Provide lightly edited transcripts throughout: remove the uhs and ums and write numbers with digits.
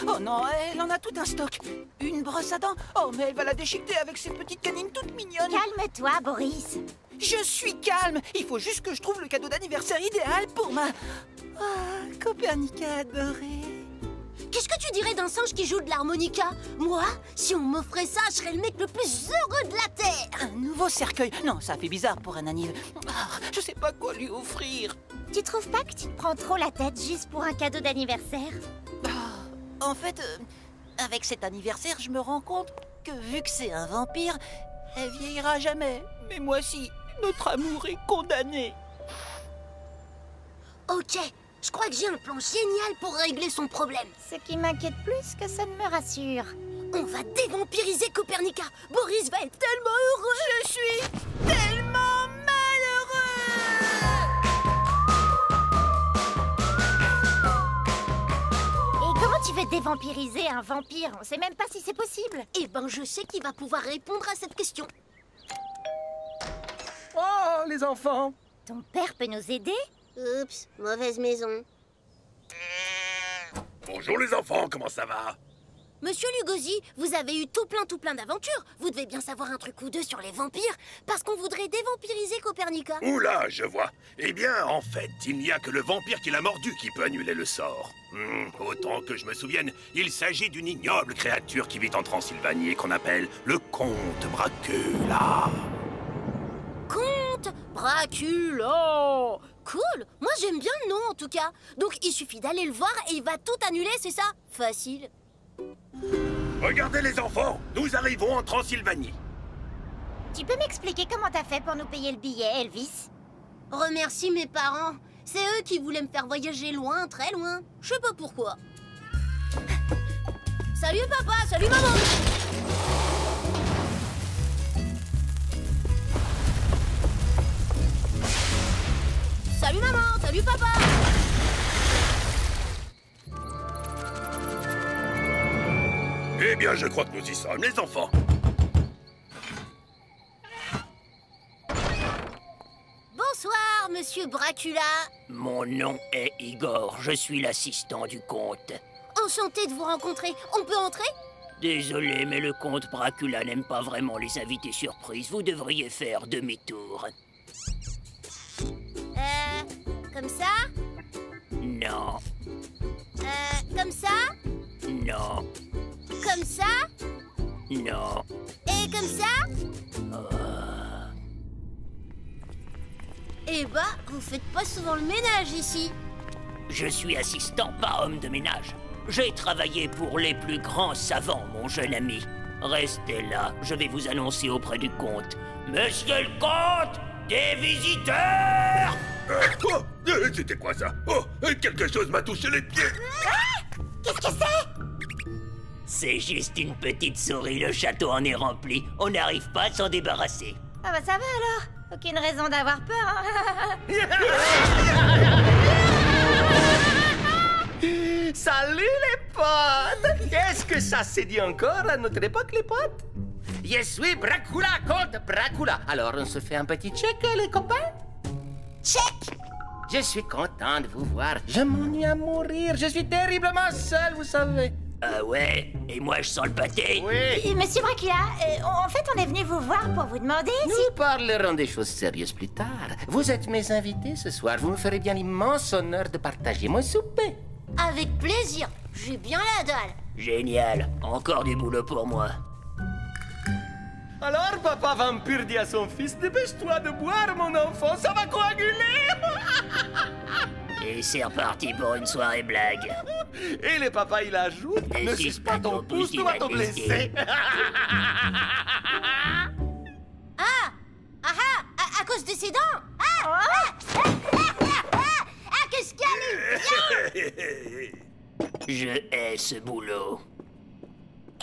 Oh non, elle en a tout un stock. Une brosse à dents. Oh, mais elle va la déchiqueter avec ses petites canines toutes mignonnes. Calme-toi, Boris. Je suis calme. Il faut juste que je trouve le cadeau d'anniversaire idéal pour ma... Ah, Copernica adorée. Qu'est-ce que tu dirais d'un singe qui joue de l'harmonica? Moi, si on m'offrait ça, je serais le mec le plus heureux de la Terre. Un nouveau cercueil. Non, ça fait bizarre pour un anniv. Ah, je sais pas quoi lui offrir. Tu trouves pas que tu te prends trop la tête juste pour un cadeau d'anniversaire? En fait, avec cet anniversaire, je me rends compte que vu que c'est un vampire, elle vieillira jamais. Mais moi si, notre amour est condamné. Ok, je crois que j'ai un plan génial pour régler son problème. Ce qui m'inquiète plus que ça ne me rassure. On va dévampiriser Copernica. Boris va être tellement heureux. Je suis tellement malheureux. Et comment tu veux dévampiriser un vampire? On sait même pas si c'est possible. Eh ben, je sais qu'il va pouvoir répondre à cette question. Oh, les enfants! Ton père peut nous aider? Oups, mauvaise maison. Bonjour les enfants, comment ça va? Monsieur Lugosi, vous avez eu tout plein d'aventures. Vous devez bien savoir un truc ou deux sur les vampires, parce qu'on voudrait dévampiriser Copernica. Oula, je vois. Eh bien, en fait, il n'y a que le vampire qui l'a mordu qui peut annuler le sort. Autant que je me souvienne, il s'agit d'une ignoble créature qui vit en Transylvanie et qu'on appelle le comte Dracula. Comte Dracula! Cool! Moi j'aime bien le nom en tout cas. Donc il suffit d'aller le voir et il va tout annuler, c'est ça? Facile. Regardez les enfants, nous arrivons en Transylvanie. Tu peux m'expliquer comment t'as fait pour nous payer le billet, Elvis? Remercie mes parents. C'est eux qui voulaient me faire voyager loin, très loin. Je sais pas pourquoi. Salut papa, salut maman! Salut maman, salut papa! Eh bien, je crois que nous y sommes, les enfants. Bonsoir, monsieur Dracula. Mon nom est Igor, je suis l'assistant du comte. Enchanté de vous rencontrer. On peut entrer? Désolé, mais le comte Dracula n'aime pas vraiment les invités surprises. Vous devriez faire demi-tour. Comme ça? Non, Comme ça? non, Comme ça? non. Et comme ça? Eh bah, vous faites pas souvent le ménage ici. Je suis assistant, pas homme de ménage. J'ai travaillé pour les plus grands savants, mon jeune ami. Restez là, je vais vous annoncer auprès du comte. Monsieur le comte, des visiteurs! C'était quoi ça? Oh, quelque chose m'a touché les pieds. Qu'est-ce que c'est? C'est juste une petite souris, le château en est rempli. On n'arrive pas à s'en débarrasser. Ah bah ça va alors. Aucune raison d'avoir peur, hein. Salut les potes! Qu'est-ce que ça s'est dit encore à notre époque, les potes? Je suis Dracula, comte Dracula. Alors, on se fait un petit check, les copains? Check! Je suis content de vous voir. Je m'ennuie à mourir. Je suis terriblement seul, vous savez. Ah ouais? Et moi je sens le pâté? Oui. Monsieur Dracula, en fait, on est venu vous voir pour vous demander si... Nous parlerons des choses sérieuses plus tard. Vous êtes mes invités ce soir. Vous me ferez bien l'immense honneur de partager mon souper. Avec plaisir. J'ai bien la dalle. Génial, encore du boulot pour moi. Alors, papa vampire dit à son fils, dépêche-toi de boire, mon enfant, ça va coaguler. Et c'est reparti pour une soirée blague. Et le papa, il ajoute, ne suce pas ton pouce, tu vas te blesser. À cause de ses dents. Qu'est-ce qu'il y a? Je hais ce boulot.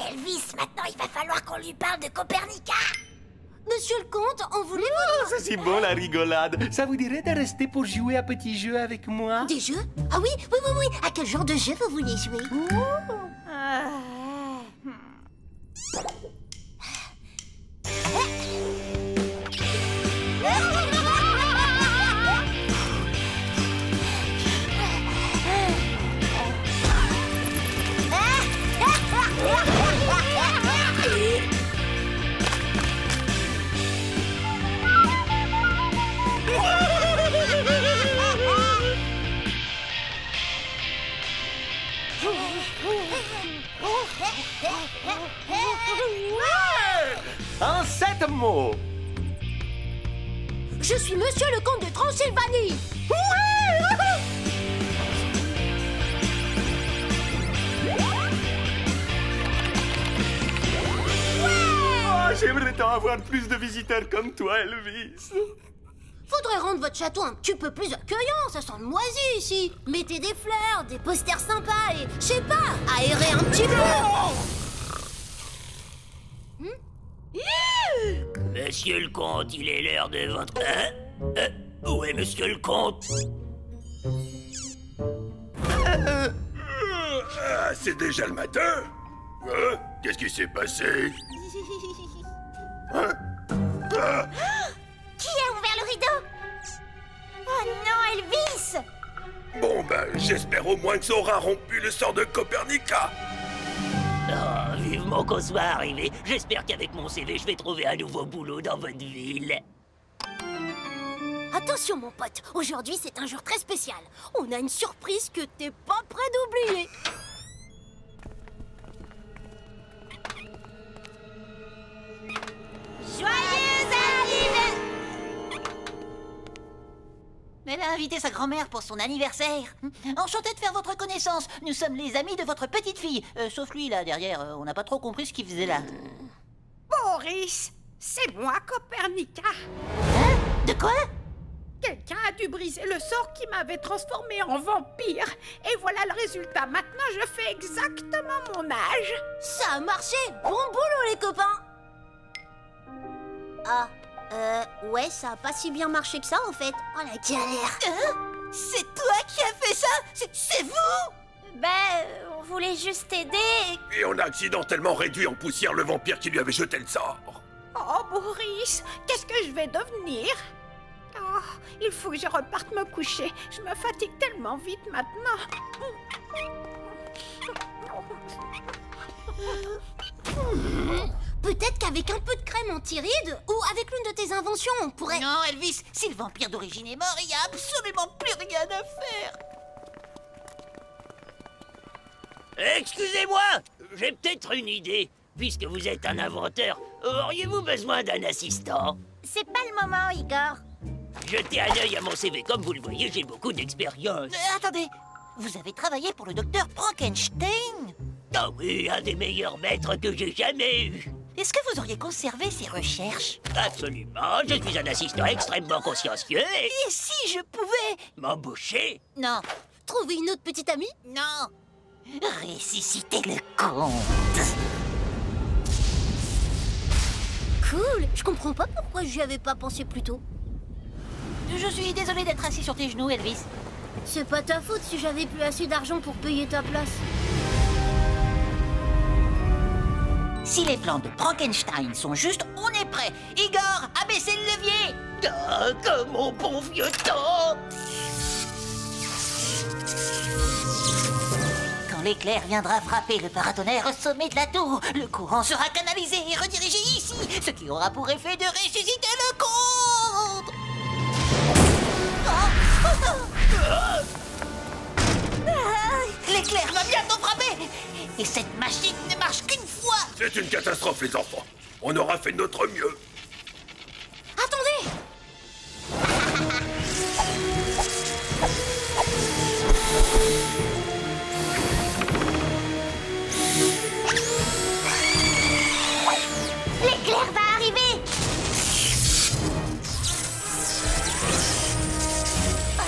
Elvis, maintenant, il va falloir qu'on lui parle de Copernica. Monsieur le comte, on voulait Oh, c'est si bon la rigolade. Ça vous dirait de rester pour jouer à petit jeu avec moi? Des jeux? Ah oui. À quel genre de jeu vous voulez jouer? en 7 mots. Je suis Monsieur le Comte de Transylvanie. Oh, j'aimerais tant avoir plus de visiteurs comme toi, Elvis. Faudrait rendre votre château un petit peu plus accueillant, ça sent le moisi ici. Mettez des fleurs, des posters sympas et, je sais pas, aérer un petit peu. Monsieur le comte, il est l'heure de votre... où est monsieur le comte? Ah, c'est déjà le matin? Hein? Qu'est-ce qui s'est passé? Hein? Ah, Qui a ouvert le rideau? Oh non, Elvis! bon, ben, j'espère au moins que ça aura rompu le sort de Copernica. Oh, vivement qu'on soit arrivé. J'espère qu'avec mon CV, je vais trouver un nouveau boulot dans votre ville. Attention mon pote, aujourd'hui c'est un jour très spécial. On a une surprise que t'es pas prêt d'oublier. Elle a invité sa grand-mère pour son anniversaire. Enchanté de faire votre connaissance. Nous sommes les amis de votre petite fille. Sauf lui, là, derrière. On n'a pas trop compris ce qu'il faisait là. Boris, c'est moi, Copernica. Hein? De quoi? Quelqu'un a dû briser le sort qui m'avait transformé en vampire. Et voilà le résultat. Maintenant, je fais exactement mon âge. Ça a marché. Bon boulot les copains. Ah, ouais, ça a pas si bien marché que ça en fait. Oh la galère. C'est toi qui as fait ça? C'est vous? On voulait juste t'aider. Et on a accidentellement réduit en poussière le vampire qui lui avait jeté le sort. Oh, Boris, qu'est-ce que je vais devenir? Oh, il faut que je reparte me coucher. Je me fatigue tellement vite maintenant. Peut-être qu'avec un peu de crème anti-rides ou avec l'une de tes inventions, on pourrait... Non, Elvis, si le vampire d'origine est mort, il n'y a absolument plus rien à faire. Excusez-moi, j'ai peut-être une idée. Puisque vous êtes un inventeur, auriez-vous besoin d'un assistant? C'est pas le moment, Igor. Jetez un œil à mon CV, comme vous le voyez, j'ai beaucoup d'expérience. Attendez, vous avez travaillé pour le docteur Frankenstein? Ah oui, un des meilleurs maîtres que j'ai jamais eu. Est-ce que vous auriez conservé ces recherches? Absolument, je suis un assistant extrêmement consciencieux et... Et si je pouvais? M'embaucher? Non, Trouver une autre petite amie? non. Ressusciter le comte. Cool. Je comprends pas pourquoi j'y avais pas pensé plus tôt. Je suis désolé d'être assis sur tes genoux, Elvis. C'est pas ta faute si j'avais plus assez d'argent pour payer ta place. Si les plans de Frankenstein sont justes, on est prêt. Igor, abaissez le levier. Ah, comme au bon vieux temps. Quand l'éclair viendra frapper le paratonnerre au sommet de la tour, le courant sera canalisé et redirigé ici, ce qui aura pour effet de ressusciter le comte. L'éclair va bientôt frapper. Et cette machine ne marche qu'une fois. C'est une catastrophe, les enfants. On aura fait de notre mieux. Attendez! L'éclair va arriver.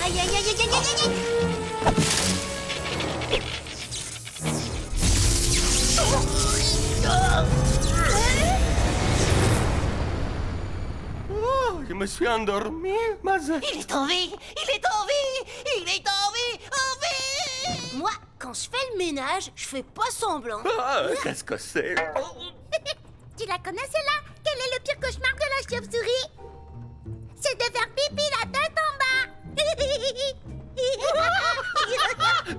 Aïe, aïe, aïe, aïe, aïe, aïe, aïe. Oh, je me suis endormi, Mazel. Il est en vie. Il est en vie. Il est en vie. En vie. Moi, quand je fais le ménage, je fais pas semblant. Ah, qu'est-ce que c'est? Tu la connais celle-là? Quel est le pire cauchemar de la chauve-souris? C'est de faire pipi la tête en bas.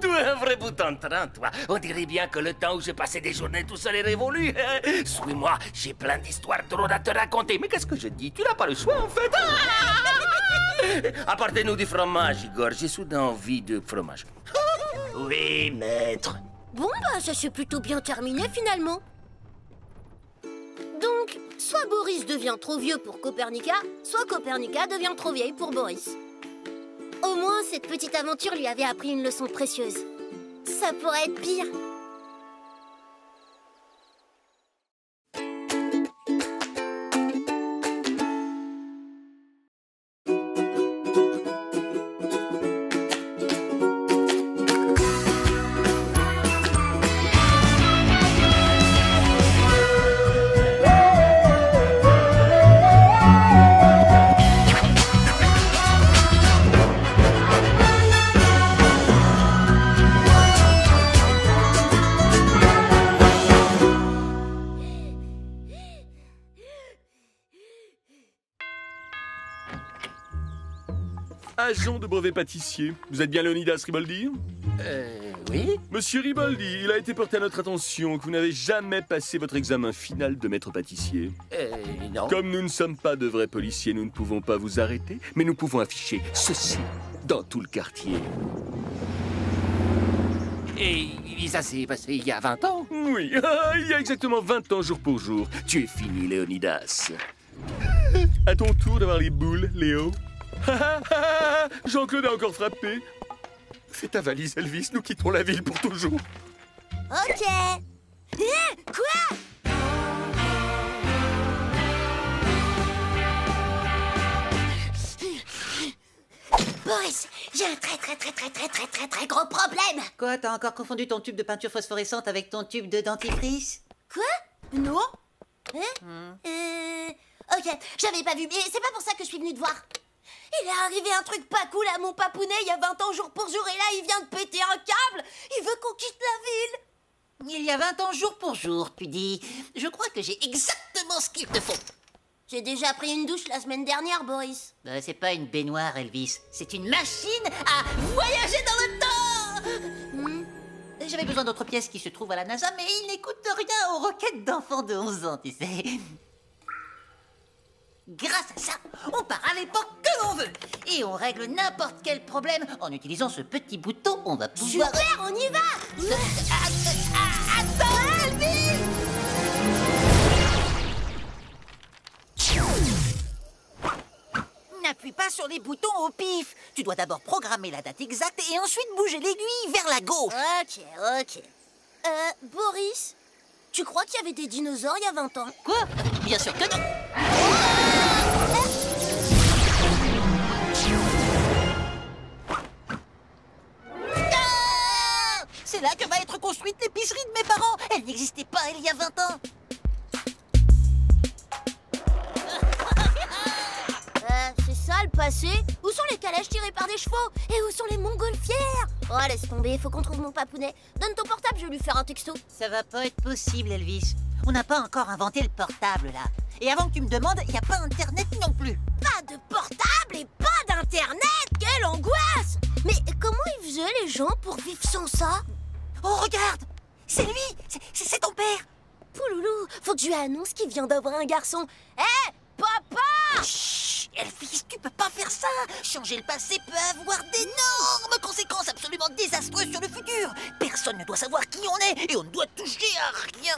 Tu es un vrai bout en train, toi. On dirait bien que le temps où j'ai passé des journées tout seul est révolu. Suis-moi, j'ai plein d'histoires drôles à te raconter. Mais qu'est-ce que je dis? Tu n'as pas le choix, en fait. Apportez-nous du fromage, Igor. J'ai soudain envie de fromage. Oui, maître. Bon, bah, ça s'est plutôt bien terminé finalement. Donc, soit Boris devient trop vieux pour Copernica, soit Copernica devient trop vieille pour Boris. Au moins, cette petite aventure lui avait appris une leçon précieuse. Ça pourrait être pire. Agent de brevet pâtissier, vous êtes bien Leonidas Riboldi? Oui. Monsieur Riboldi, il a été porté à notre attention que vous n'avez jamais passé votre examen final de maître pâtissier. Non. Comme nous ne sommes pas de vrais policiers, nous ne pouvons pas vous arrêter, mais nous pouvons afficher ceci dans tout le quartier. Et ça s'est passé il y a 20 ans. Oui, il y a exactement 20 ans jour pour jour. Tu es fini, Leonidas. À ton tour d'avoir les boules, Léo. Jean-Claude a encore frappé. Fais ta valise, Elvis, nous quittons la ville pour toujours. Ok. Quoi? Boris, j'ai un très gros problème. Quoi, t'as encore confondu ton tube de peinture phosphorescente avec ton tube de dentifrice? Quoi? Non. Ok, j'avais pas vu, mais c'est pas pour ça que je suis venue te voir. Il est arrivé un truc pas cool à mon papounet il y a 20 ans jour pour jour et là il vient de péter un câble. Il veut qu'on quitte la ville. Il y a 20 ans jour pour jour, tu dis. Je crois que j'ai exactement ce qu'il te faut. J'ai déjà pris une douche la semaine dernière, Boris. C'est pas une baignoire, Elvis. C'est une machine à voyager dans le temps. J'avais besoin d'autres pièces qui se trouvent à la NASA, mais ils n'écoutent rien aux requêtes d'enfants de 11 ans, tu sais. Grâce à ça, on part à l'époque que l'on veut. Et on règle n'importe quel problème en utilisant ce petit bouton. On va pouvoir... Super, on y va. Attends, Elvis! N'appuie pas sur les boutons au pif. Tu dois d'abord programmer la date exacte et ensuite bouger l'aiguille vers la gauche. Ok. Boris, tu crois qu'il y avait des dinosaures il y a 20 ans? Quoi? Bien sûr que non. C'est là que va être construite l'épicerie de mes parents. Elle n'existait pas il y a 20 ans. C'est ça le passé? Où sont les calèches tirées par des chevaux? Et où sont les montgolfières? Oh, laisse tomber, faut qu'on trouve mon papounet. Donne ton portable, je vais lui faire un texto. Ça va pas être possible, Elvis. On n'a pas encore inventé le portable, là. Et avant que tu me demandes, il n'y a pas Internet non plus. Pas de portable et pas d'Internet? Quelle angoisse! Mais comment ils faisaient les gens pour vivre sans ça? Oh, regarde! C'est lui! C'est ton père! Pouloulou, faut que je lui annonce qu'il vient d'avoir un garçon. Hé, papa! Chut! Elvis, tu peux pas faire ça! Changer le passé peut avoir d'énormes conséquences absolument désastreuses sur le futur! Personne ne doit savoir qui on est et on ne doit toucher à rien!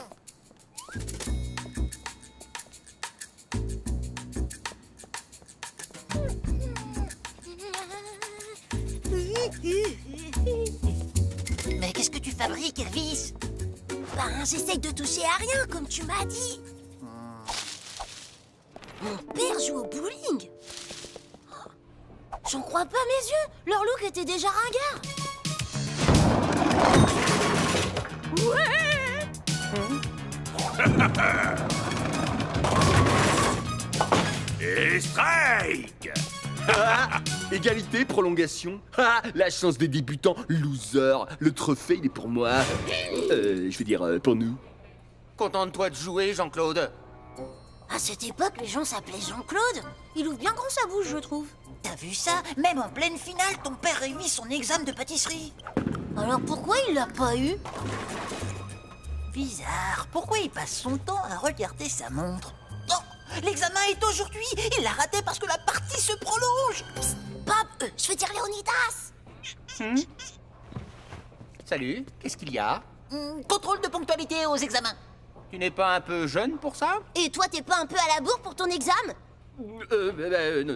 Mais qu'est-ce que tu fabriques, Elvis? Ben, j'essaye de toucher à rien, comme tu m'as dit. Mon père joue au bowling. J'en crois pas mes yeux. Leur look était déjà ringard. Ouais! Et strike! Égalité, prolongation. La chance des débutants, loser. Le trophée, il est pour moi. Je veux dire, pour nous. Contente-toi de jouer, Jean-Claude. À cette époque, les gens s'appelaient Jean-Claude. Il ouvre bien grand sa bouche, je trouve. T'as vu ça? Même en pleine finale, ton père réussit son examen de pâtisserie. Alors pourquoi il l'a pas eu? Bizarre. Pourquoi il passe son temps à regarder sa montre? Oh, l'examen est aujourd'hui. Il l'a raté parce que la partie se prolonge. Psst, Bob, je veux dire Léonidas. Salut, qu'est-ce qu'il y a? Contrôle de ponctualité aux examens. Tu n'es pas un peu jeune pour ça? Et toi, t'es pas un peu à la bourre pour ton examen?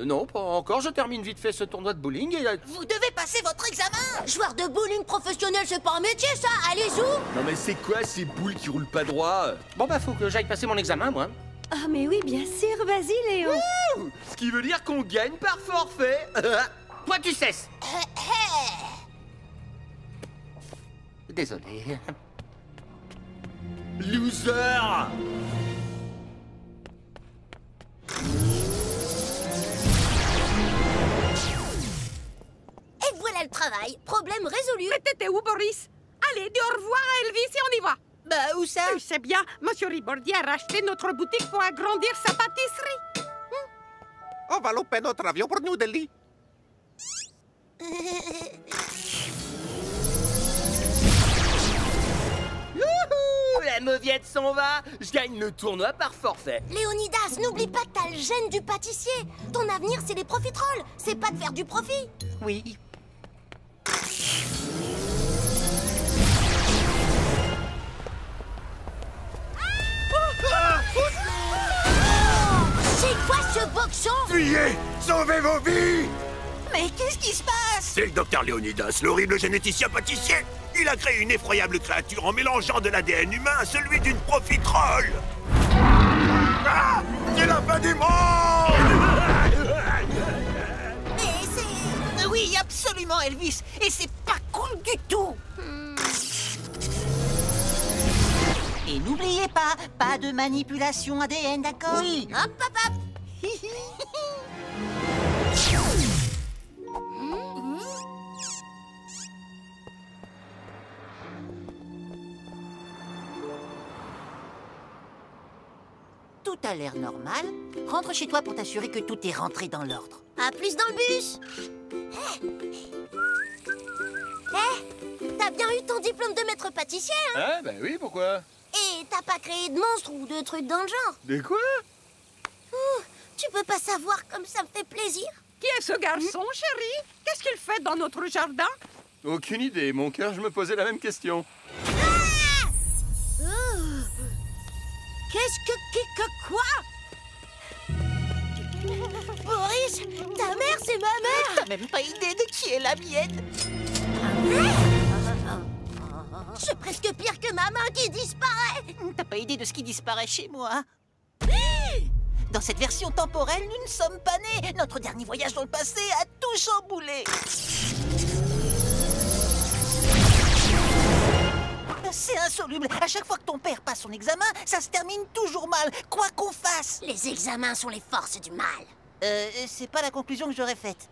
Non, pas encore. Je termine vite fait ce tournoi de bowling et... Vous devez passer votre examen. Joueur de bowling professionnel, c'est pas un métier, ça. Allez-y. Non mais c'est quoi ces boules qui roulent pas droit? Bon bah faut que j'aille passer mon examen, moi. Ah mais oui, bien sûr, vas-y Léo. Ouh, ce qui veut dire qu'on gagne par forfait. Toi tu cesses. Désolé. Loser! Et voilà le travail. Problème résolu. Mais t'étais où, Boris? Allez, dis au revoir à Elvis et on y va. Bah, où ça? Tu sais bien, Monsieur Ribordi a racheté notre boutique pour agrandir sa pâtisserie. On va louper notre avion pour New Delhi. Youhou! La mauviette s'en va! Je gagne le tournoi par forfait. Léonidas, n'oublie pas que t'as le gène du pâtissier. Ton avenir, c'est les profiteroles. C'est pas de faire du profit. Oui. C'est quoi ce boxon? Fuyez! Sauvez vos vies! Mais qu'est-ce qui se passe? C'est le docteur Léonidas, l'horrible généticien pâtissier. Il a créé une effroyable créature en mélangeant de l'ADN humain à celui d'une profiterole. Ah! C'est la fin du monde! Mais c'est... Oui, absolument, Elvis. Et c'est pas cool du tout. Et n'oubliez pas de manipulation ADN, d'accord? Oui. Hop, hop, hop. Tout a l'air normal. Rentre chez toi pour t'assurer que tout est rentré dans l'ordre. À plus dans le bus. T'as bien eu ton diplôme de maître pâtissier, hein? Ah, bah oui, pourquoi? Et t'as pas créé de monstres ou de trucs dans le genre? De quoi? Ouh, tu peux pas savoir comme ça me fait plaisir. Qui est ce garçon, chérie? Qu'est-ce qu'il fait dans notre jardin? Aucune idée, mon cœur, je me posais la même question. Qu'est-ce que quoi? Boris, ta mère, c'est ma mère. T'as même pas idée de qui est la mienne. C'est presque pire que ma main qui disparaît. T'as pas idée de ce qui disparaît chez moi. Dans cette version temporelle, nous ne sommes pas nés. Notre dernier voyage dans le passé a tout chamboulé. C'est insoluble. À chaque fois que ton père passe son examen, ça se termine toujours mal, quoi qu'on fasse. Les examens sont les forces du mal. C'est pas la conclusion que j'aurais faite.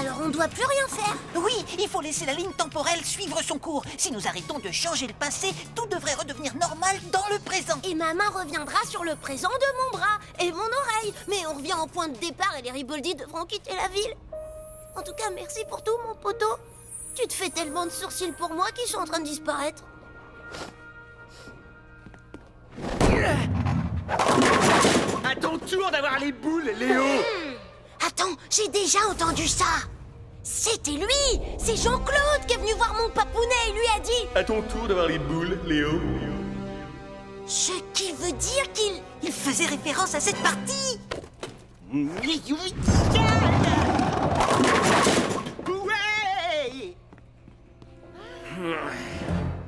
Alors on doit plus rien faire. Oui, il faut laisser la ligne temporelle suivre son cours. Si nous arrêtons de changer le passé, tout devrait redevenir normal dans le présent. Et ma main reviendra sur le présent de mon bras et mon oreille. Mais on revient au point de départ et les Riboldi devront quitter la ville. En tout cas, merci pour tout, mon poteau. Tu te fais tellement de sourcils pour moi qui sont en train de disparaître. À ton tour d'avoir les boules, Léo. Attends, j'ai déjà entendu ça. C'était lui. C'est Jean-Claude qui est venu voir mon papounet et lui a dit... À ton tour d'avoir les boules, Léo. Ce qui veut dire qu'il... Il faisait référence à cette partie.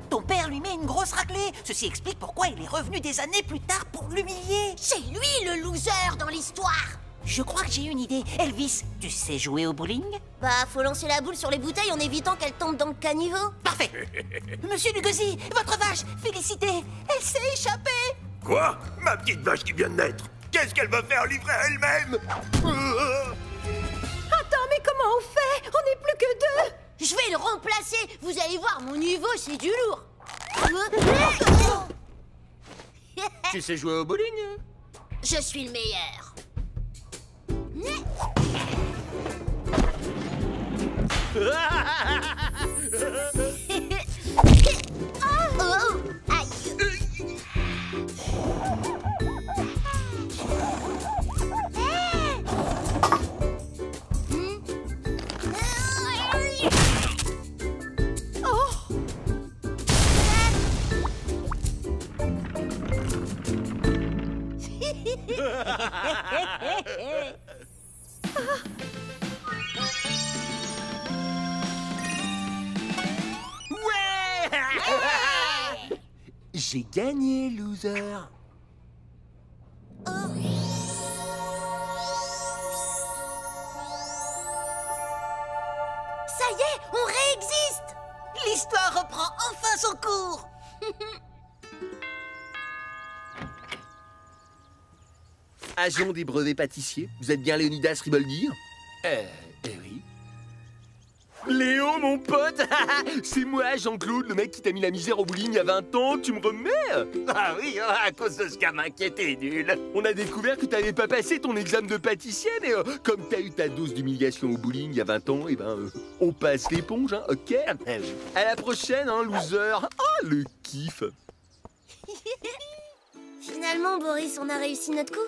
Ton père lui met une grosse raclée. Ceci explique pourquoi il est revenu des années plus tard pour l'humilier. C'est lui le loser dans l'histoire. Je crois que j'ai une idée. Elvis, tu sais jouer au bowling? Bah, faut lancer la boule sur les bouteilles en évitant qu'elle tombe dans le caniveau. Parfait. Monsieur Lugosi, votre vache, félicitez. Elle s'est échappée. Quoi? Ma petite vache qui vient de naître. Qu'est-ce qu'elle va faire livrer elle-même? Attends, mais comment on fait? On n'est plus que deux. Je vais le remplacer. Vous allez voir, mon niveau, c'est du lourd. Tu sais jouer au bowling? Je suis le meilleur. Oh, aïe. J'ai gagné, loser. Ça y est, on réexiste! L'histoire reprend enfin son cours. Agent des brevets pâtissiers, vous êtes bien Léonidas Riboldi? Oui. Léo, mon pote, c'est moi, Jean-Claude, le mec qui t'a mis la misère au bowling il y a 20 ans, tu me remets? Ah oui, à cause de ce gamin qui était nul. On a découvert que t'avais pas passé ton examen de pâtissier, mais comme t'as eu ta dose d'humiliation au bowling il y a 20 ans, on passe l'éponge, hein, ok? À la prochaine, hein, loser. Ah, le kiff. Finalement, Boris, on a réussi notre coup.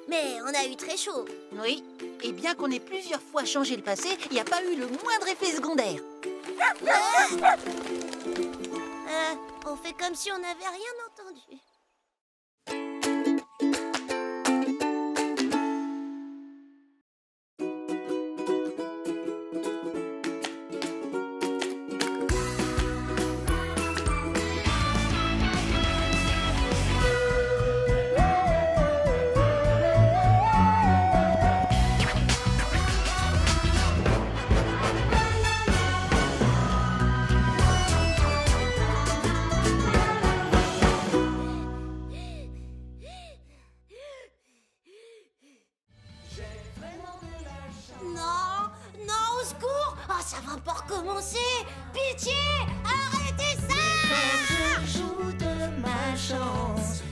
Mais on a eu très chaud. Oui, et bien qu'on ait plusieurs fois changé le passé, il n'y a pas eu le moindre effet secondaire. On fait comme si on n'avait rien entendu. Ça va pas recommencer! Pitié! Arrêtez ça! Quand je joue de ma chance,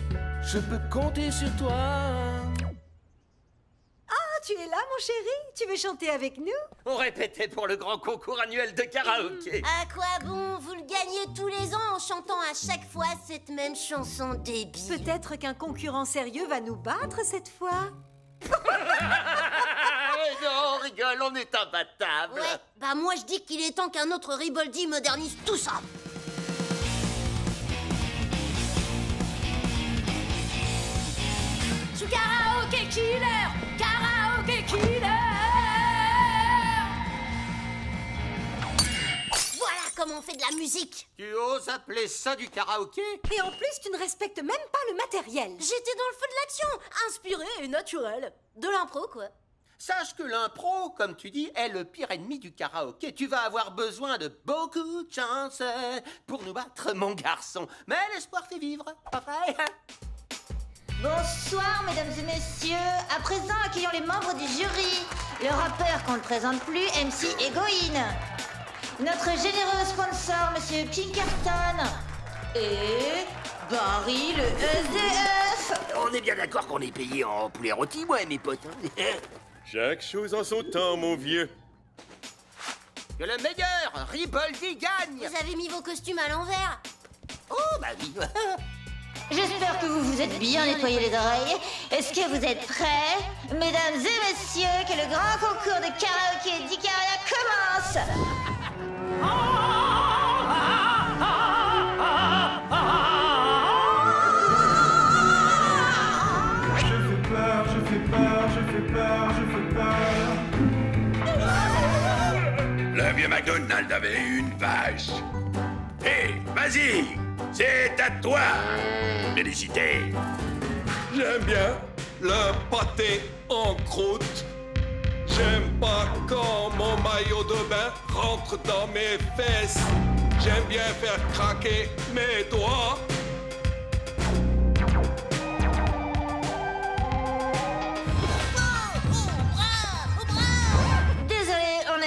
je peux compter sur toi. Ah, tu es là, mon chéri? Tu veux chanter avec nous? On répétait pour le grand concours annuel de karaoké. À quoi bon? Vous le gagnez tous les ans en chantant à chaque fois cette même chanson débile. Peut-être qu'un concurrent sérieux va nous battre cette fois? Non, on rigole, on est imbattable. Ouais, bah moi je dis qu'il est temps qu'un autre Riboldi modernise tout ça. Karaoké killer! Karaoké killer! Voilà comment on fait de la musique. Tu oses appeler ça du karaoké? Et en plus, tu ne respectes même pas le matériel. J'étais dans le feu de l'action, inspiré et naturel. De l'impro, quoi. Sache que l'impro, comme tu dis, est le pire ennemi du karaoké. Tu vas avoir besoin de beaucoup de chance pour nous battre, mon garçon. Mais l'espoir fait vivre, pas vrai? Bonsoir, mesdames et messieurs. À présent, accueillons les membres du jury. Le rappeur qu'on ne présente plus, MC Egoïne. Notre généreux sponsor, monsieur Pinkerton. Et Barry, le SDF. On est bien d'accord qu'on est payé en poulet rôti, moi et mes potes. Hein. Chaque chose en son temps, mon vieux. Que le meilleur, Riboldi, gagne. Vous avez mis vos costumes à l'envers. Oh, bah oui. J'espère que vous vous êtes bien nettoyé les oreilles. Est-ce que vous êtes prêts? Mesdames et messieurs, que le grand concours de karaoké d'Icaria commence. Je fais peur. Le vieux McDonald avait une vache. Hé, vas-y, c'est à toi. Félicité. J'aime bien le pâté en croûte. J'aime pas quand mon maillot de bain rentre dans mes fesses. J'aime bien faire craquer mes doigts.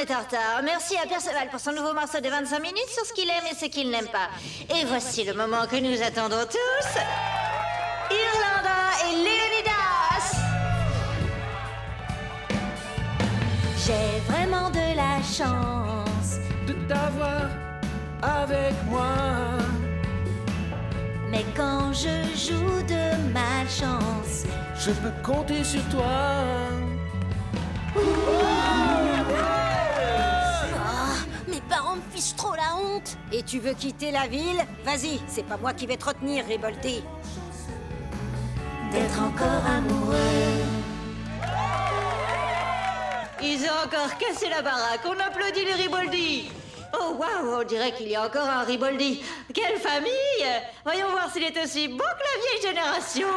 En retard. Merci à Perceval pour son nouveau morceau de 25 minutes sur ce qu'il aime et ce qu'il n'aime pas. Et voici le moment que nous attendons tous. Irlanda et Léonidas. J'ai vraiment de la chance de t'avoir avec moi. Mais quand je joue de malchance, je peux compter sur toi. Mes parents me fichent trop la honte. Et tu veux quitter la ville? Vas-y, c'est pas moi qui vais te retenir, Riboldi. d'être encore amoureux. Ils ont encore cassé la baraque, on applaudit les Riboldi. Oh waouh, on dirait qu'il y a encore un Riboldi. Quelle famille! Voyons voir s'il est aussi beau que la vieille génération.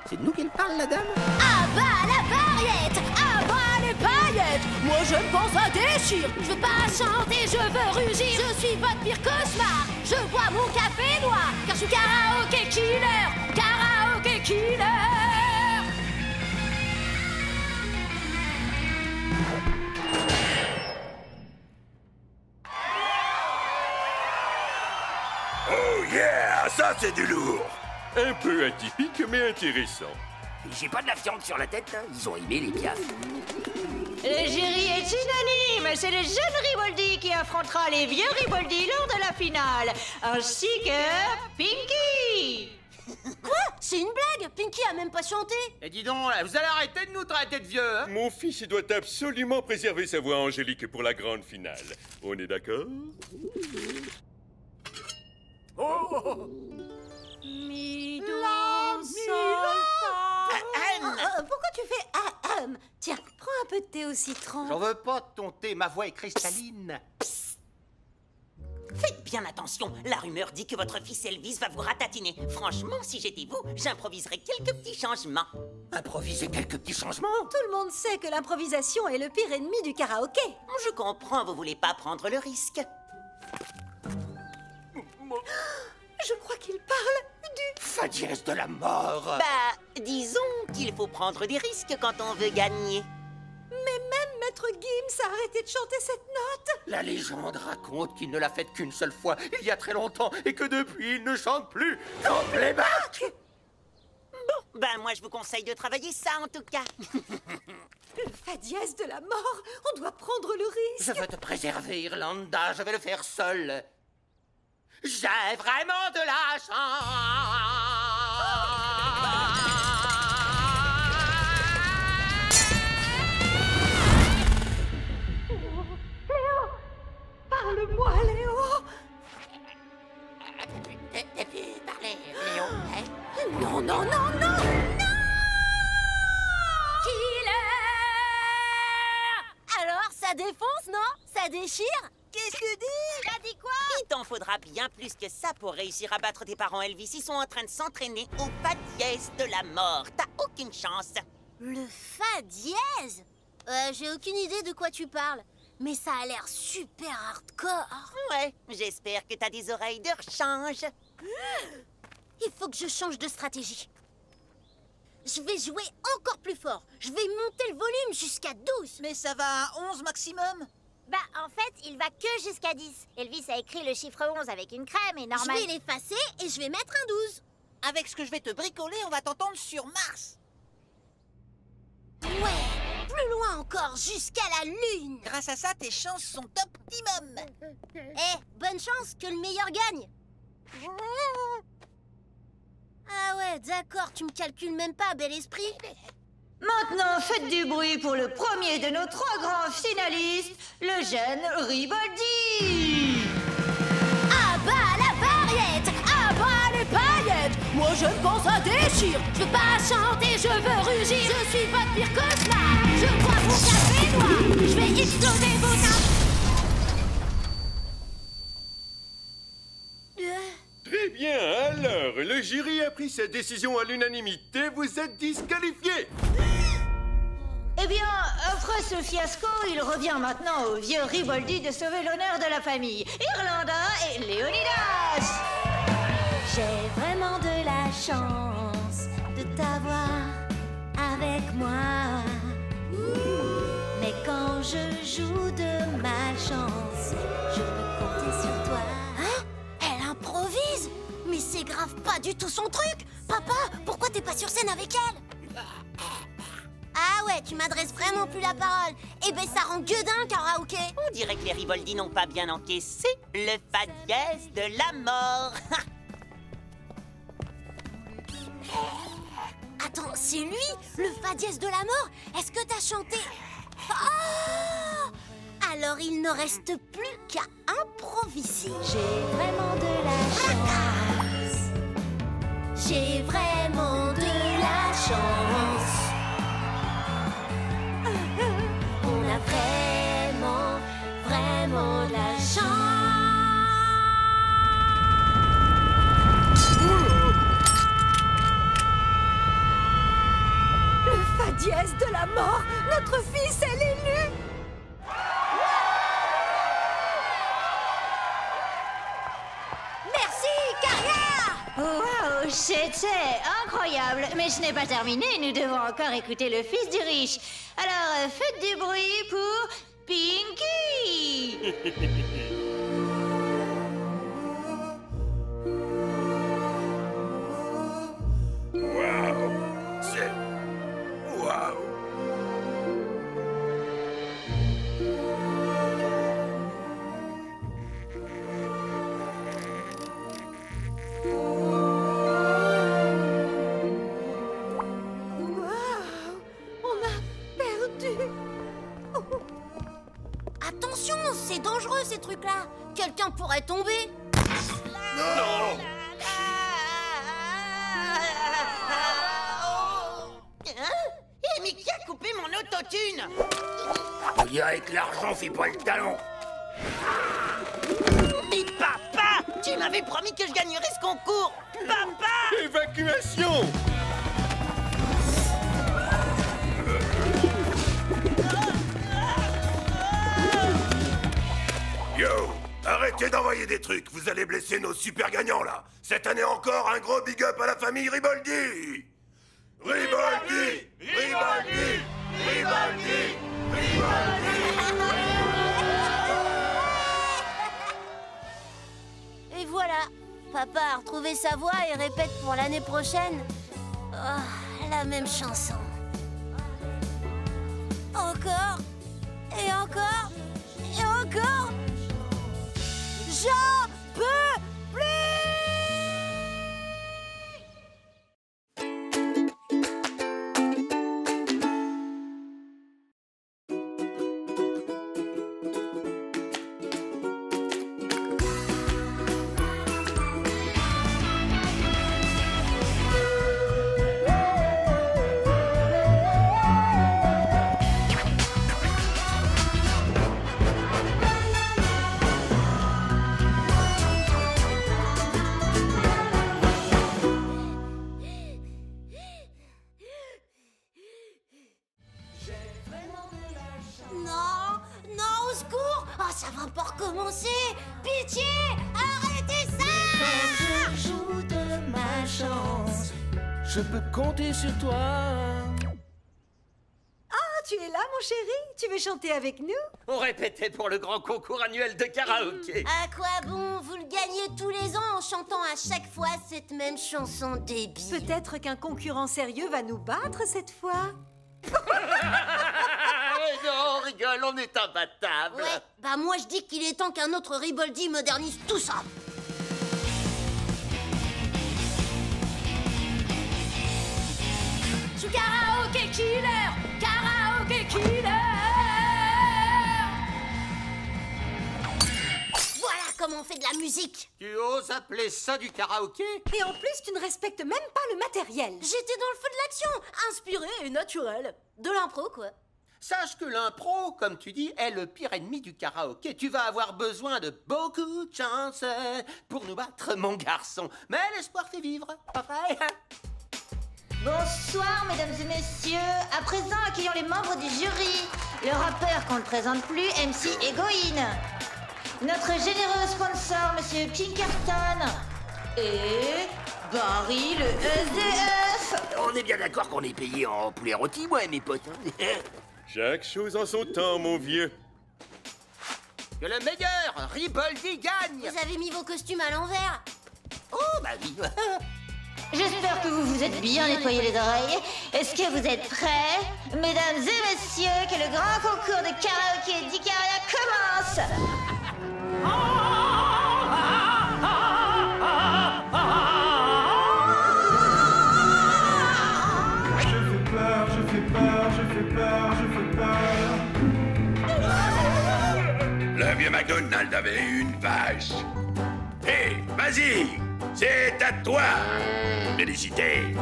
C'est de nous qu'elle parle, la dame? Ah bah la variette, ah bah les paillettes. Moi je ne pense à déchire. Je veux pas chanter, je veux rugir. Je suis votre pire cauchemar. Je bois mon café noir, car je suis karaoké killer. Karaoké killer. Oh yeah, ça c'est du lourd. Un peu atypique, mais intéressant. J'ai pas de la fiente sur la tête, hein. Ils ont aimé les piafs. Le jury est unanime, c'est le jeune Riboldi qui affrontera les vieux Riboldi lors de la finale, ainsi que Pinky. Quoi? C'est une blague? Pinky a même pas chanté. Et dis donc, là, vous allez arrêter de nous traiter de vieux, hein? Mon fils doit absolument préserver sa voix angélique pour la grande finale. On est d'accord? Oh! Mi, do, sol, pourquoi tu fais Tiens, prends un peu de thé au citron. J'en veux pas de ton thé, ma voix est cristalline. Faites bien attention, la rumeur dit que votre fils Elvis va vous ratatiner. Franchement, si j'étais vous, j'improviserais quelques petits changements. Improviser quelques petits changements? Tout le monde sait que l'improvisation est le pire ennemi du karaoké. Je comprends, vous voulez pas prendre le risque. Je crois qu'il parle du... Fa dièse de la mort. Bah, disons qu'il faut prendre des risques quand on veut gagner. Mais même Maître Gims a arrêté de chanter cette note. La légende raconte qu'il ne l'a faite qu'une seule fois, il y a très longtemps, et que depuis, il ne chante plus qu'en playback. Bon, ben moi je vous conseille de travailler ça en tout cas. Le fa dièse de la mort, on doit prendre le risque. Je veux te préserver, Irlanda, je vais le faire seul. J'ai vraiment de la chance. Léo, parle-moi, Léo. T'as pu parler, Léo, hein? Non, non, non, non, non! Killer! Alors, ça défonce, non? Ça déchire? Qu'est-ce que dis? T'as dit quoi? Il t'en faudra bien plus que ça pour réussir à battre tes parents, Elvis. Ils sont en train de s'entraîner au fa dièse de la mort. T'as aucune chance. Le fa dièse? J'ai aucune idée de quoi tu parles. Mais ça a l'air super hardcore. Ouais, j'espère que t'as des oreilles de rechange. Il faut que je change de stratégie. Je vais jouer encore plus fort. Je vais monter le volume jusqu'à 12. Mais ça va à 11 maximum. Bah, en fait, il va que jusqu'à 10. Elvis a écrit le chiffre 11 avec une crème et normal... Je vais l'effacer et je vais mettre un 12. Avec ce que je vais te bricoler, on va t'entendre sur Mars. Ouais, plus loin encore, jusqu'à la Lune. Grâce à ça, tes chances sont optimum. Bonne chance que le meilleur gagne. Ah ouais, d'accord, tu me calcules même pas, bel esprit. Maintenant, faites du bruit pour le premier de nos 3 grands finalistes, le jeune Riboldi. Ah bah la variette, ah bah les paillettes. Moi je pense à déchire. Je veux pas chanter, je veux rugir. Je suis votre pire cauchemar. Je bois mon café noir. Je vais exploser vos nappes. Très bien, alors, le jury a pris sa décision à l'unanimité, vous êtes disqualifiés. Eh bien, après ce fiasco, il revient maintenant au vieux Riboldi de sauver l'honneur de la famille, Irlanda et Léonidas. J'ai vraiment de la chance de t'avoir avec moi. Mais quand je joue de malchance, je peux compter sur toi. Hein? Elle improvise? Mais c'est grave pas du tout son truc. Papa, pourquoi t'es pas sur scène avec elle? Ah ouais, tu m'adresses vraiment plus la parole. Eh ben ça rend gueudin, karaoké. On dirait que les Riboldi n'ont pas bien encaissé le fa dièse de la mort. Attends, c'est lui, le fa dièse de la mort? Est-ce que t'as chanté? Oh! Alors il ne reste plus qu'à improviser. J'ai vraiment de la chance. J'ai vraiment de la chance. chance. On a vraiment, vraiment de la chance. Le fa dièse de la mort. Notre fils est l'élu. Merci, carrière. Wow, c'était incroyable. Mais ce n'est pas terminé, nous devons encore écouter le fils du riche. Alors, faites du bruit pour Pinky. Waouh! C'est... Waouh! Waouh! On a perdu. Attention, c'est dangereux ces trucs-là. Quelqu'un pourrait tomber. Non! Mais qui a coupé mon autotune? On dirait que l'argent fait pas le talon. Mais papa! Tu m'avais promis que je gagnerais ce concours! Papa! Évacuation! Yo! Arrêtez d'envoyer des trucs, vous allez blesser nos super gagnants là! Cette année encore, un gros big up à la famille Riboldi! Riboldi! Riboldi! Riboldi! Et voilà, papa a retrouvé sa voix et répète pour l'année prochaine. Oh, la même chanson. Encore, et encore, et encore. J'en peux plus! Non, non, au secours! Oh, ça va pas recommencer! Pitié! Arrêtez ça! Quand je joue de ma chance, je peux compter sur toi. Ah, tu es là, mon chéri? Tu veux chanter avec nous? On répétait pour le grand concours annuel de karaoké. À quoi bon? Vous le gagnez tous les ans en chantant à chaque fois cette même chanson débile. Peut-être qu'un concurrent sérieux va nous battre cette fois. Non, on rigole, on est imbattable. Ouais, bah moi je dis qu'il est temps qu'un autre Riboldi modernise tout ça. Je suis karaoké killer, karaoké killer. Voilà comment on fait de la musique. Tu oses appeler ça du karaoké? Et en plus, tu ne respectes même pas le matériel. J'étais dans le feu de l'action, inspiré et naturel. De l'impro, quoi. Sache que l'impro, comme tu dis, est le pire ennemi du karaoké. Tu vas avoir besoin de beaucoup de chance pour nous battre, mon garçon. Mais l'espoir fait vivre, pas vrai? Bonsoir, mesdames et messieurs. À présent, accueillons les membres du jury. Le rappeur qu'on ne présente plus, MC Egoine. Notre généreux sponsor, monsieur Pinkerton. Et Barry, le SDF. On est bien d'accord qu'on est payé en poulet rôti, moi et mes potes. Hein. Chaque chose en son temps, mon vieux. Que le meilleur, Riboldi, gagne. Vous avez mis vos costumes à l'envers. Oh, bah oui. J'espère que vous vous êtes bien nettoyé les oreilles. Est-ce que vous êtes prêts? Mesdames et messieurs, que le grand concours de karaoké d'Icaria commence. Le vieux McDonald avait une vache. Hé, vas-y, c'est à toi. Félicité.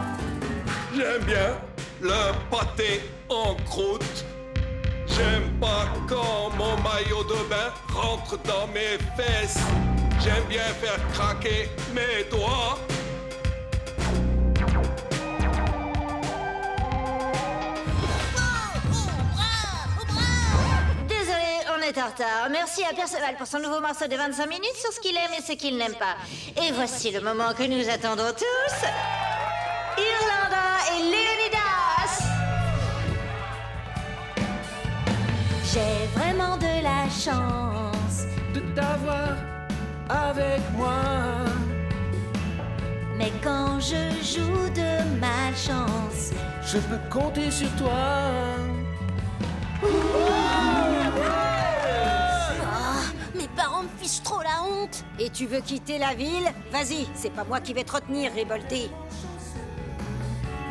J'aime bien le pâté en croûte. J'aime pas quand mon maillot de bain rentre dans mes fesses. J'aime bien faire craquer mes doigts. On est en retard. Merci à Perceval pour son nouveau morceau de 25 minutes sur ce qu'il aime et ce qu'il n'aime pas. Et voici le moment que nous attendons tous. Irlanda et Léonidas. J'ai vraiment de la chance de t'avoir avec moi. Mais quand je joue de malchance, je peux compter sur toi. Mes parents me fichent trop la honte. Et tu veux quitter la ville? Vas-y, c'est pas moi qui vais te retenir, Riboldi.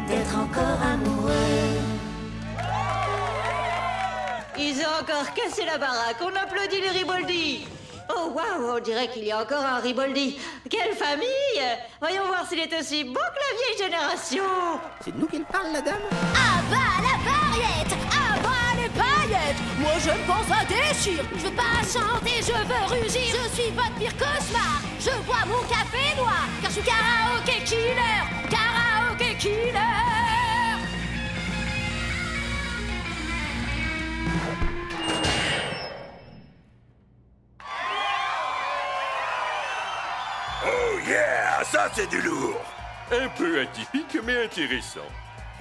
D'être encore amoureux. Ils ont encore cassé la baraque. On applaudit les Riboldi. Oh waouh, on dirait qu'il y a encore un Riboldi. Quelle famille! Voyons voir s'il est aussi beau que la vieille génération. C'est de nous qu'elle parle, la dame? Ah bah la variette! Ah bah les paillettes! Moi je me pense à déchire. Je veux pas chanter, je veux rugir. Je suis votre pire cauchemar. Je bois mon café noir, car je suis karaoké killer. Karaoké killer. Oh yeah, ça c'est du lourd. Un peu atypique, mais intéressant.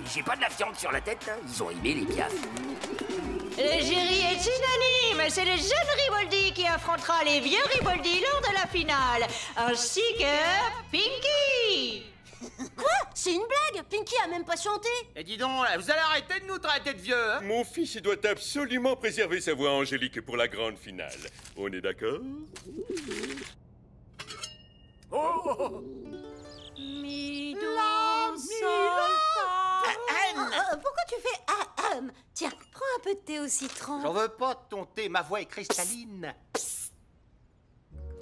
J'ai pas de la viande sur la tête, hein. Ils ont aimé les piafs. Le jury est unanime. C'est le jeune Riboldi qui affrontera les vieux Riboldi lors de la finale. Ainsi que Pinky. Quoi? C'est une blague? Pinky a même pas chanté. Et dis donc, là, vous allez arrêter de nous traiter de vieux, hein? Mon fils doit absolument préserver sa voix angélique pour la grande finale. On est d'accord? Oh! Mi, do, sol, pourquoi tu fais Tiens, prends un peu de thé au citron. J'en veux pas de ton thé, ma voix est cristalline.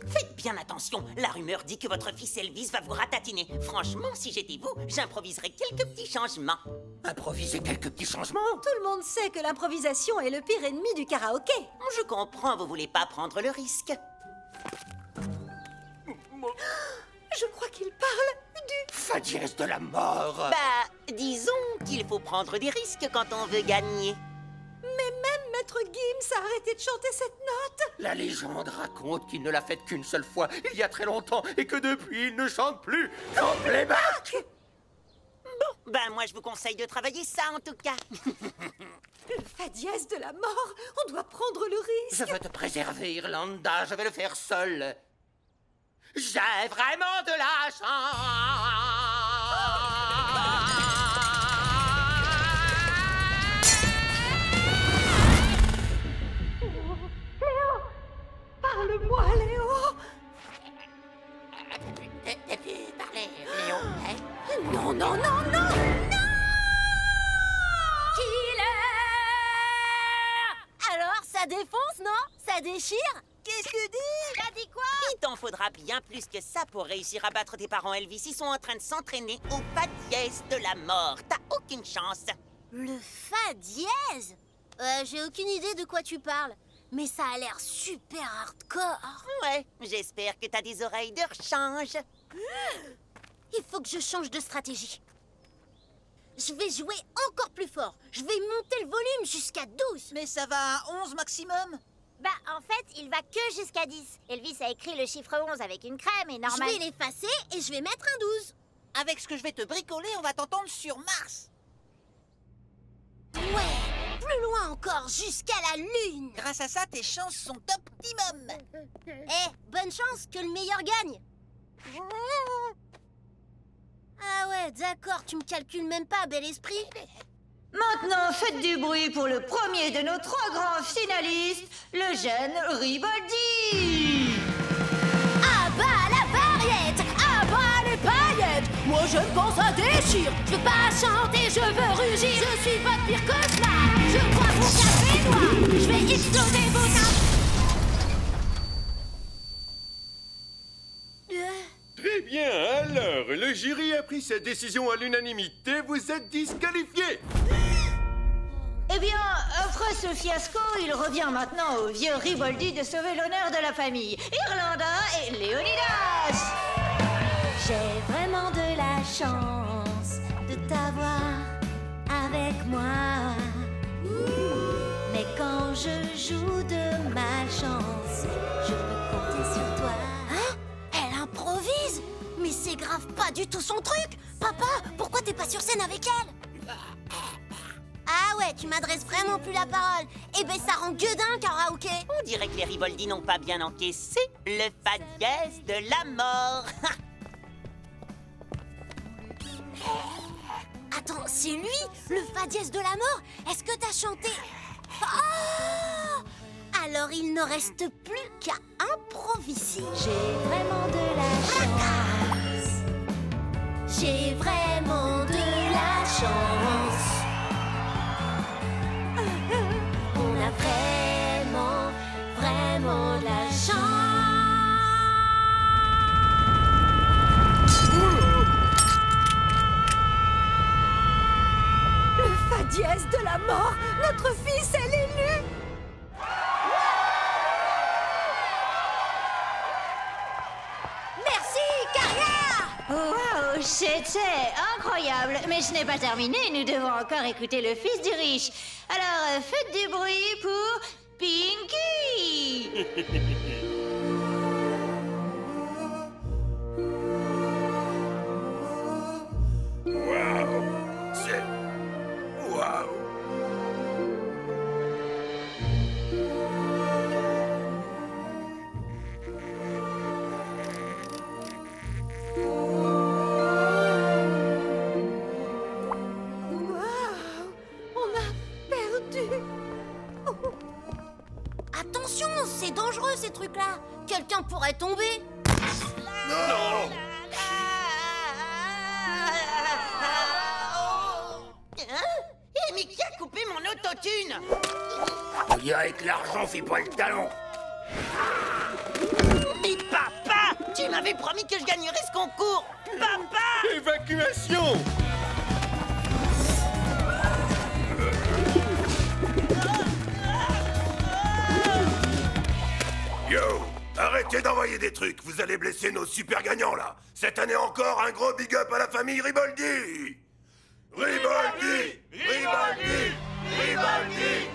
Faites bien attention, la rumeur dit que votre fils Elvis va vous ratatiner. Franchement, si j'étais vous, j'improviserais quelques petits changements. Improviser quelques petits changements? Tout le monde sait que l'improvisation est le pire ennemi du karaoké. Je comprends, vous voulez pas prendre le risque. Je crois qu'il parle du... Fa dièse de la mort. Bah, disons qu'il faut prendre des risques quand on veut gagner. Mais même Maître Gims a arrêté de chanter cette note. La légende raconte qu'il ne l'a faite qu'une seule fois, il y a très longtemps, et que depuis, il ne chante plus qu'en playback. Bon, ben moi je vous conseille de travailler ça en tout cas. Le fa dièse de la mort, on doit prendre le risque. Je veux te préserver, Irlanda, je vais le faire seul. J'ai vraiment de la chance. Parle-moi, Léo. Parlez, Léo, hein? Non, non, non, non, non! Killer! Alors, ça défonce, non? Ça déchire? Qu'est-ce que tu dis? T'as dit quoi? Il t'en faudra bien plus que ça pour réussir à battre tes parents, Elvis. Ils sont en train de s'entraîner au fa dièse de la mort. T'as aucune chance. Le fa dièse? J'ai aucune idée de quoi tu parles. Mais ça a l'air super hardcore. Ouais, j'espère que t'as des oreilles de rechange. Il faut que je change de stratégie. Je vais jouer encore plus fort. Je vais monter le volume jusqu'à 12. Mais ça va à 11 maximum? Bah, en fait, il va que jusqu'à 10. Elvis a écrit le chiffre 11 avec une crème et normal... Je vais l'effacer et je vais mettre un 12. Avec ce que je vais te bricoler, on va t'entendre sur Mars. Ouais, plus loin encore, jusqu'à la Lune. Grâce à ça, tes chances sont optimum. Bonne chance que le meilleur gagne. Ah ouais, d'accord, tu me calcules même pas, bel esprit. Maintenant, faites du bruit pour le premier de nos 3 grands finalistes, le jeune Riboldi. Ah bah la variette, ah bah les paillettes. Moi je pense à déchire. Je veux pas chanter, je veux rugir. Je suis votre pire cauchemar. Je bois mon café noir. Je vais exploser vos Très bien, alors, le Le jury a pris cette décision à l'unanimité. Vous êtes disqualifiés. Eh bien, après ce fiasco, il revient maintenant au vieux Riboldi de sauver l'honneur de la famille. Irlanda et Léonidas. J'ai vraiment de la chance de t'avoir avec moi. Mais quand je joue de malchance, je peux compter sur toi. Hein? Elle improvise? Mais c'est grave pas du tout son truc. Papa, pourquoi t'es pas sur scène avec elle? Ah ouais, tu m'adresses vraiment plus la parole. Eh ben ça rend gueudin, karaoké. On dirait que les Riboldi n'ont pas bien encaissé le fa dièse de la mort. Attends, c'est lui, le fa dièse de la mort? Est-ce que t'as chanté? Oh! Alors il ne reste plus qu'à improviser. J'ai vraiment de la chance. J'ai vraiment de la chance. On a vraiment, vraiment de la chance. Le fa dièse de la mort. Notre fils est l'élu. Merci, Caria! Waouh, c'était incroyable. Mais ce n'est pas terminé, nous devons encore écouter le fils du riche. Alors, faites du bruit pour Pinky. Waouh! C'est... Waouh! Attention, c'est dangereux ces trucs-là. Quelqu'un pourrait tomber. Non! Mais qui a coupé mon autotune? On dirait que l'argent fait pas le talon. Mais papa, tu m'avais promis que je gagnerais ce concours. Papa! Évacuation! Yo! Arrêtez d'envoyer des trucs, vous allez blesser nos super gagnants là. Cette année encore, un gros big up à la famille Riboldi! Riboldi! Riboldi! Riboldi!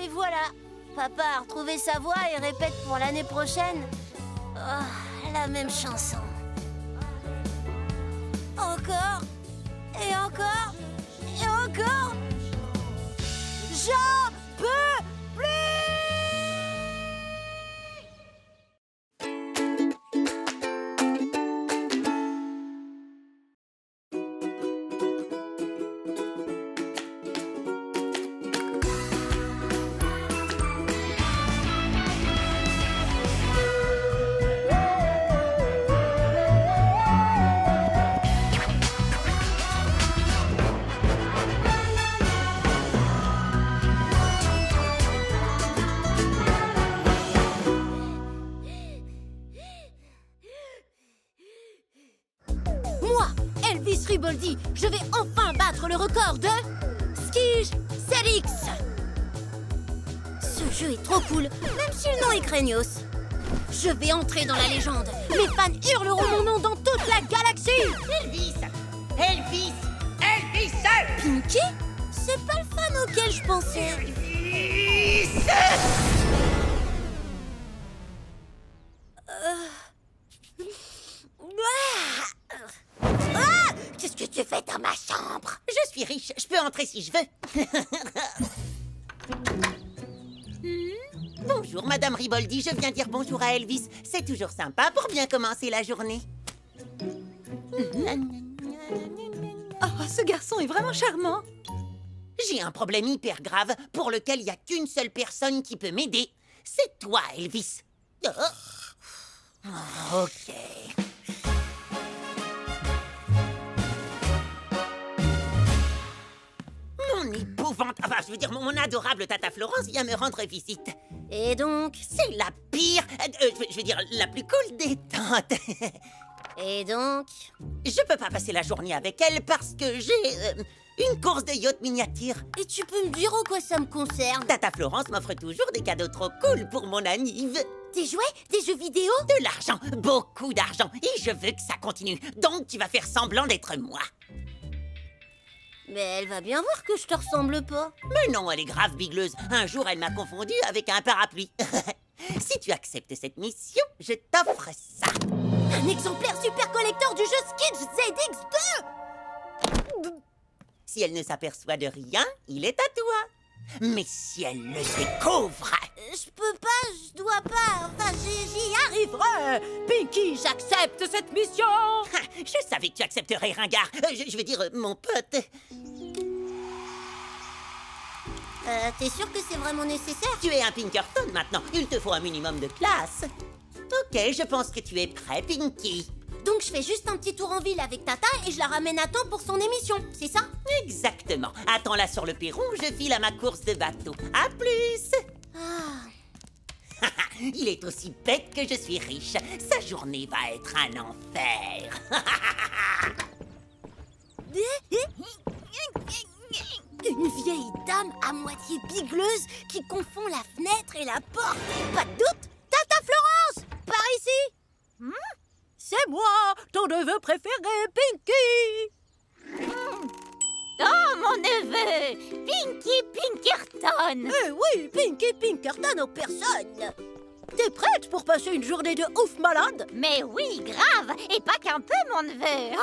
Et voilà, papa a retrouvé sa voix et répète pour l'année prochaine. Oh, la même chanson. Encore, et encore, et encore. J'en peux plus! Riboldi, je vais enfin battre le record de Skij Serix. Ce jeu est trop cool, même si le nom est craignos. Je vais entrer dans la légende. Les fans hurleront mon nom dans toute la galaxie. Elvis! Elvis! Elvis! Pinky? C'est pas le fan auquel je pensais. Elvis! Qu'est-ce que tu fais dans ma chambre? Je suis riche, je peux entrer si je veux. Bonjour, Madame Riboldi, je viens dire bonjour à Elvis. C'est toujours sympa pour bien commencer la journée. Oh, ce garçon est vraiment charmant. J'ai un problème hyper grave pour lequel il n'y a qu'une seule personne qui peut m'aider. C'est toi, Elvis. Ok. Mon épouvante... Enfin, je veux dire, mon adorable tata Florence vient me rendre visite. Et donc? C'est la pire, je veux dire, la plus cool des tantes. Et donc? Je peux pas passer la journée avec elle parce que j'ai une course de yacht miniature. Et tu peux me dire en quoi ça me concerne? Tata Florence m'offre toujours des cadeaux trop cool pour mon anniv. Des jouets? Des jeux vidéo? De l'argent, beaucoup d'argent. Et je veux que ça continue. Donc tu vas faire semblant d'être moi. Mais elle va bien voir que je te ressemble pas. Mais non, elle est grave bigleuse. Un jour, elle m'a confondu avec un parapluie. Si tu acceptes cette mission, je t'offre ça. Un exemplaire super collector du jeu Skitch ZX2! Si elle ne s'aperçoit de rien, il est à toi. Mais si elle le découvre... Je peux pas, je dois pas, enfin j'y arriverai. Pinky, j'accepte cette mission. Je savais que tu accepterais, ringard. Je veux dire, mon pote. T'es sûr que c'est vraiment nécessaire? Tu es un Pinkerton maintenant. Il te faut un minimum de classe. Ok, je pense que tu es prêt, Pinky. Donc je fais juste un petit tour en ville avec Tata et je la ramène à temps pour son émission, c'est ça? Exactement. Attends-la sur le perron, je file à ma course de bateau. À plus. Il est aussi bête que je suis riche. Sa journée va être un enfer. Une vieille dame à moitié bigleuse qui confond la fenêtre et la porte. Pas de doute, Tata Florence, par ici. C'est moi, ton neveu préféré, Pinky. Oh, mon neveu, Pinky Pinkerton. Eh oui, Pinky Pinkerton aux personnes. T'es prête pour passer une journée de ouf malade? Mais oui, grave, et pas qu'un peu, mon neveu.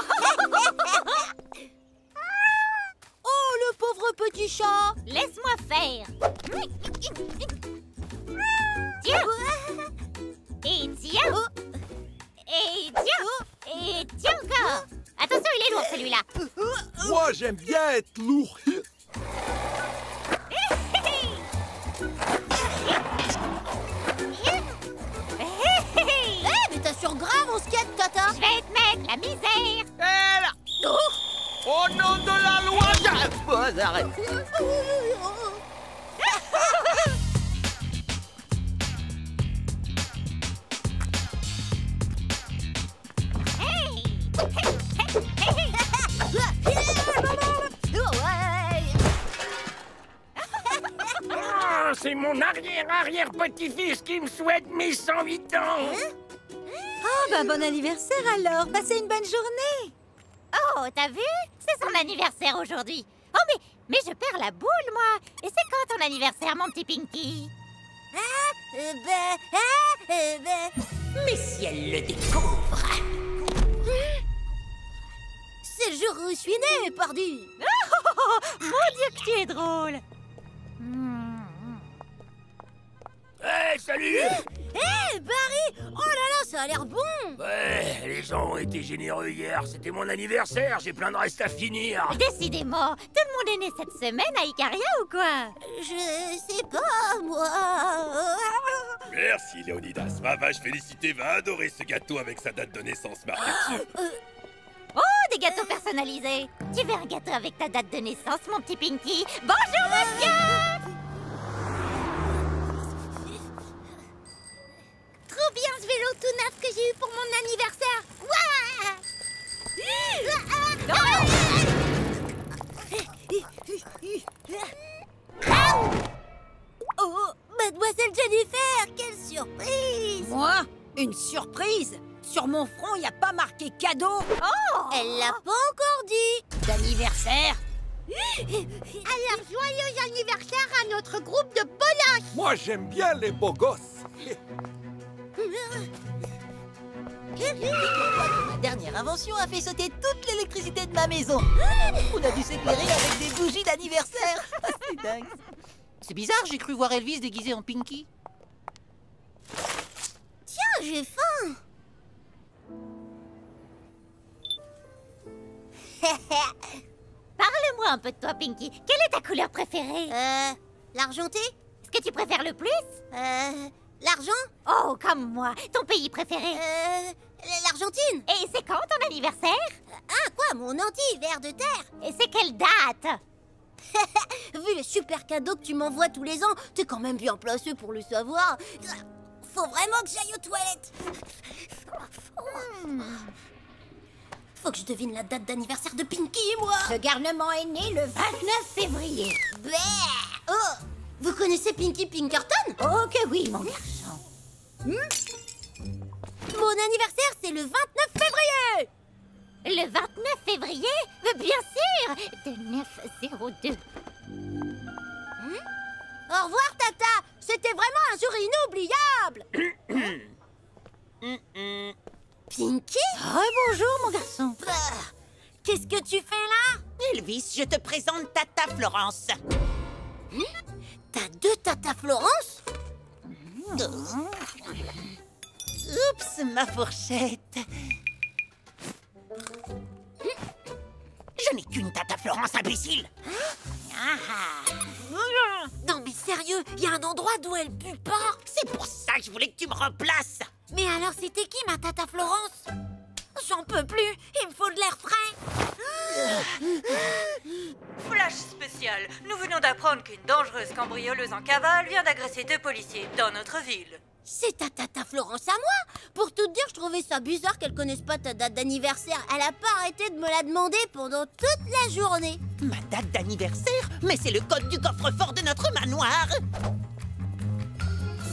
Oh, le pauvre petit chat. Laisse-moi faire. Tiens. Et tiens. Et tiens. Et tiens encore. Attention, il est lourd, celui-là. Moi, j'aime bien être lourd. Mais t'assures grave au skate, Tata. Je vais te mettre la misère. Au nom de la loi... Oh, arrête. C'est mon arrière-arrière-petit-fils qui me souhaite mes 108 ans. Ah, bah bon anniversaire alors. Passez une bonne journée. Oh, t'as vu? C'est son anniversaire aujourd'hui. Oh, mais je perds la boule, moi. Et c'est quand ton anniversaire, mon petit Pinky? Mais si elle le découvre... C'est le jour où je suis née, pardi. Mon Dieu que tu es drôle. Hey, salut. Hé, Barry! Oh là là, ça a l'air bon! Ouais, les gens ont été généreux hier. C'était mon anniversaire, j'ai plein de restes à finir. Décidément, tout le monde est né cette semaine à Icaria ou quoi? Je sais pas, moi... Merci, Léonidas. Ma vache félicitée va adorer ce gâteau avec sa date de naissance marquée dessus. Oh, des gâteaux personnalisés. Tu veux un gâteau avec ta date de naissance, mon petit Pinky? Bonjour, monsieur! Trop bien ce vélo tout neuf que j'ai eu pour mon anniversaire! Oh, mademoiselle Jennifer, quelle surprise! Moi? Une surprise? Sur mon front, il n'y a pas marqué cadeau. Oh! Elle l'a pas encore dit! D'anniversaire? Alors, joyeux anniversaire à notre groupe de poloche! Moi, j'aime bien les beaux gosses. Ma dernière invention a fait sauter toute l'électricité de ma maison. On a dû s'éclairer avec des bougies d'anniversaire. C'est dingue. C'est bizarre, j'ai cru voir Elvis déguisé en Pinky. Tiens, j'ai faim! Parle-moi un peu de toi, Pinky. Quelle est ta couleur préférée? L'argenté? Ce que tu préfères le plus? L'argent? Oh, comme moi. Ton pays préféré? L'Argentine. Et c'est quand ton anniversaire? Ah, quoi, mon anti-ver de terre? Et c'est quelle date? Vu les super cadeaux que tu m'envoies tous les ans, t'es quand même bien placé pour le savoir. Faut vraiment que j'aille aux toilettes. Faut que je devine la date d'anniversaire de Pinky, moi. Ce garnement est né le 29 février. Oh, vous connaissez Pinky Pinkerton? Oh que oui, mon garçon. Mon anniversaire, c'est le 29 février. Le 29 février? Bien sûr! De 902. Au revoir, Tata. C'était vraiment un jour inoubliable. Pinky? Oh, bonjour, mon garçon. Qu'est-ce que tu fais là? Elvis, je te présente Tata Florence. T'as deux Tata Florence? Oups, ma fourchette. Je n'ai qu'une Tata Florence, imbécile. Non mais sérieux, il y a un endroit d'où elle pue pas. C'est pour ça que je voulais que tu me remplaces. Mais alors c'était qui ma Tata Florence? J'en peux plus, il me faut de l'air frais. Flash spécial. Nous venons d'apprendre qu'une dangereuse cambrioleuse en cavale vient d'agresser 2 policiers dans notre ville. C'est ta Tata Florence à moi. Pour tout te dire, je trouvais ça bizarre qu'elle connaisse pas ta date d'anniversaire. Elle a pas arrêté de me la demander pendant toute la journée. Ma date d'anniversaire? Mais c'est le code du coffre-fort de notre manoir.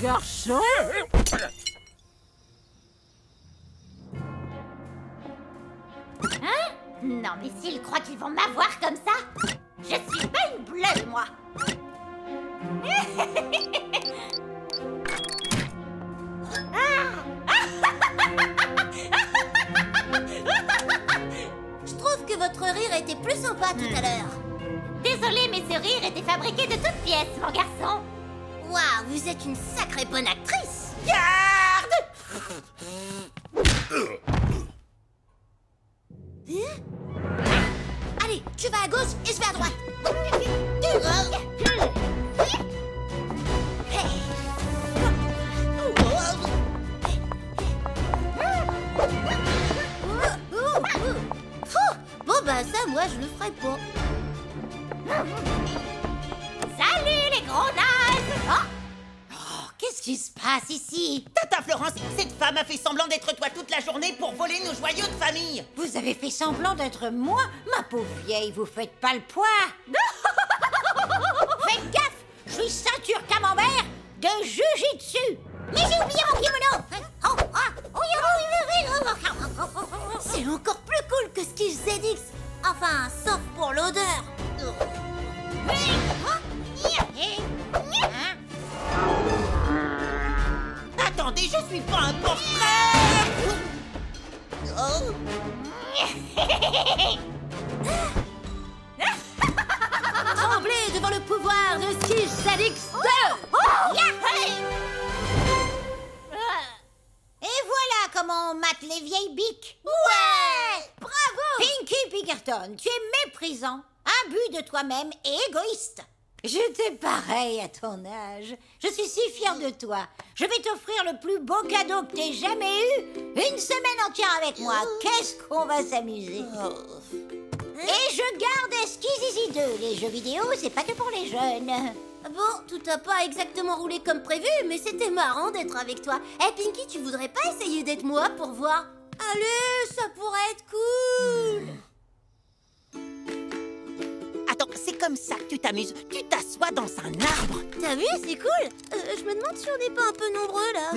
Garçon! Hein? Non, mais s'ils croient qu'ils vont m'avoir comme ça, je suis pas une bleue, moi. Je trouve que votre rire était plus sympa tout à l'heure. Désolée, mais ce rire était fabriqué de toutes pièces, mon garçon. Waouh, vous êtes une sacrée bonne actrice. Garde! Allez, tu vas à gauche et je vais à droite. Bon bah ça, moi je le ferai pas. Salut les gros nazes! Oh, qu'est-ce qui se passe ici? Tata Florence, cette femme a fait semblant d'être toi toute la journée pour voler nos joyaux de famille. Vous avez fait semblant d'être moi? Ma pauvre vieille, vous faites pas le poids. Faites gaffe, je suis ceinture camembert de jujitsu. Mais j'ai oublié mon kimono! C'est encore plus cool que ce qu'ils ZX. Enfin, sauf pour l'odeur. Attendez, je suis pas un portrait. Tremblez devant le pouvoir de Skish ZX2. Et voilà comment on mate les vieilles biques. Ouais! Bravo! Pinky Pinkerton, tu es méprisant, imbu de toi-même et égoïste. J'étais pareil à ton âge. Je suis si fière de toi. Je vais t'offrir le plus beau cadeau que t'aies jamais eu. Une semaine entière avec moi. Qu'est-ce qu'on va s'amuser. Et je garde Skizzy 2. Les jeux vidéo, c'est pas que pour les jeunes. Bon, tout a pas exactement roulé comme prévu, mais c'était marrant d'être avec toi. Eh Pinky, tu voudrais pas essayer d'être moi pour voir? Allez, ça pourrait être cool. Attends, c'est comme ça que tu t'amuses. Tu t'assois dans un arbre. T'as vu, c'est cool. Je me demande si on n'est pas un peu nombreux là.